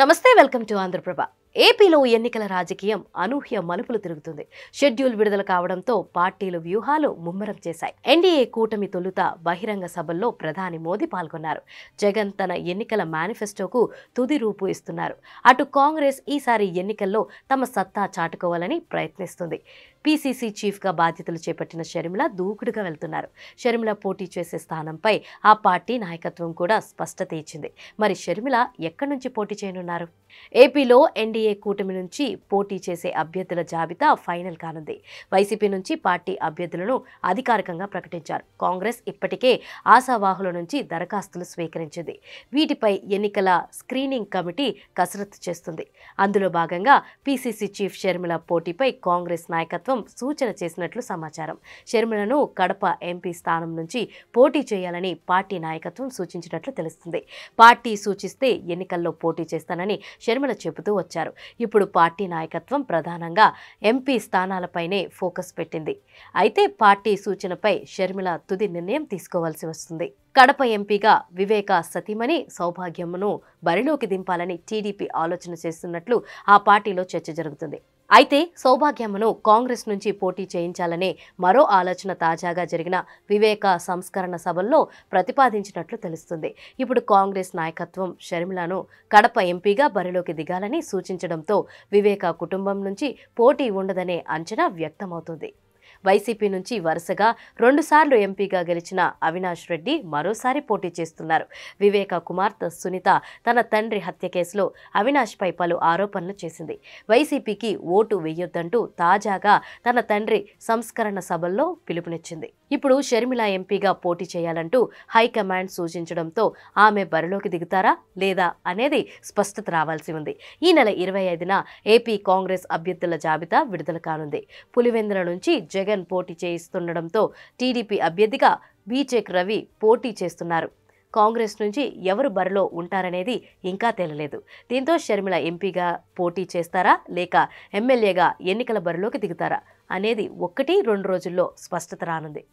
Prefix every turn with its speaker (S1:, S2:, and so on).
S1: నమస్తే welcome to Andhraprabha. ఏపీలో ఎన్నికల రాజకీయం అనూహ్య మలుపులు తిరుగుతుంది. షెడ్యూల్ విడుదల కావడంతో పార్టీలు వ్యూహాలు ముమ్మరం చేశాయి. ఎన్డీఏ కూటమి తొలుత బహిరంగ సభల్లో ప్రధాని మోదీ పాల్గొన్నారు. జగన్ తన ఎన్నికల మేనిఫెస్టోకు తుది రూపు ఇస్తున్నారు. అటు కాంగ్రెస్ ఈసారి ఎన్నికల్లో తమ సత్తా చాటుకోవాలని ప్రయత్నిస్తుంది. పీసీసీ చీఫ్గా బాధ్యతలు చేపట్టిన షర్మిల దూకుడుగా వెళ్తున్నారు. షర్మిల పోటీ చేసే స్థానంపై ఆ పార్టీ నాయకత్వం కూడా స్పష్టత ఇచ్చింది. మరి షర్మిల ఎక్కడి నుంచి పోటీ చేయనున్నారు? ఏపీలో ఎన్డీఏ కూటమి నుంచి పోటీ చేసే అభ్యర్థుల జాబితా ఫైనల్ కానుంది. వైసీపీ నుంచి పార్టీ అభ్యర్థులను అధికారికంగా ప్రకటించారు. కాంగ్రెస్ ఇప్పటికే ఆశావాహుల నుంచి దరఖాస్తులు స్వీకరించింది. వీటిపై ఎన్నికల స్క్రీనింగ్ కమిటీ కసరత్తు చేస్తుంది. అందులో భాగంగా పీసీసీ చీఫ్ షర్మిల పోటీపై కాంగ్రెస్ నాయకత్వం సూచన చేసినట్లు సమాచారం. షర్మిలను కడప ఎంపీ స్థానం నుంచి పోటీ చేయాలని పార్టీ నాయకత్వం సూచించినట్లు తెలుస్తుంది. పార్టీ సూచిస్తే ఎన్నికల్లో పోటీ చేస్తానని షర్మిల చెబుతూ వచ్చారు. ఇప్పుడు పార్టీ నాయకత్వం ప్రధానంగా ఎంపీ స్థానాలపైనే ఫోకస్ పెట్టింది. అయితే పార్టీ సూచనపై షర్మిల తుది నిర్ణయం తీసుకోవాల్సి వస్తుంది. కడప ఎంపీగా వివేక సతీమణి సౌభాగ్యమును బరిలోకి దింపాలని టీడీపీ ఆలోచన చేస్తున్నట్లు ఆ పార్టీలో చర్చ జరుగుతుంది. అయితే సౌభాగ్యమ్మను కాంగ్రెస్ నుంచి పోటీ చేయించాలనే మరో ఆలోచన తాజాగా జరిగిన వివేక సంస్కరణ సభల్లో ప్రతిపాదించినట్లు తెలుస్తుంది. ఇప్పుడు కాంగ్రెస్ నాయకత్వం షర్మిలను కడప ఎంపీగా బరిలోకి దిగాలని సూచించడంతో వివేక కుటుంబం నుంచి పోటీ ఉండదనే అంచనా వ్యక్తమవుతుంది. వైసీపీ నుంచి వరుసగా 2 సార్లు ఎంపీగా గెలిచిన అవినాష్ రెడ్డి మరోసారి పోటీ చేస్తున్నారు. వివేక కుమార్తె సునీత తన తండ్రి హత్య కేసులో అవినాష్పై పలు ఆరోపణలు చేసింది. వైసీపీకి ఓటు వేయొద్దంటూ తాజాగా తన తండ్రి సంస్కరణ సభల్లో పిలుపునిచ్చింది. ఇప్పుడు షర్మిల ఎంపీగా పోటీ చేయాలంటూ హైకమాండ్ సూచించడంతో ఆమె బరిలోకి దిగుతారా లేదా అనేది స్పష్టత రావాల్సి ఉంది. ఈ నెల 25న ఏపీ కాంగ్రెస్ అభ్యర్థుల జాబితా విడుదల కానుంది. పులివెందుల నుంచి జగన్ పోటీ చేయిస్తుండడంతో టీడీపీ అభ్యర్థిగా బీచెక్ రవి పోటీ చేస్తున్నారు. కాంగ్రెస్ నుంచి ఎవరు బరిలో ఉంటారనేది ఇంకా తేలలేదు. దీంతో షర్మిల ఎంపీగా పోటీ చేస్తారా లేక ఎమ్మెల్యేగా ఎన్నికల బరిలోకి దిగుతారా అనేది 1-2 రోజుల్లో స్పష్టత రానుంది.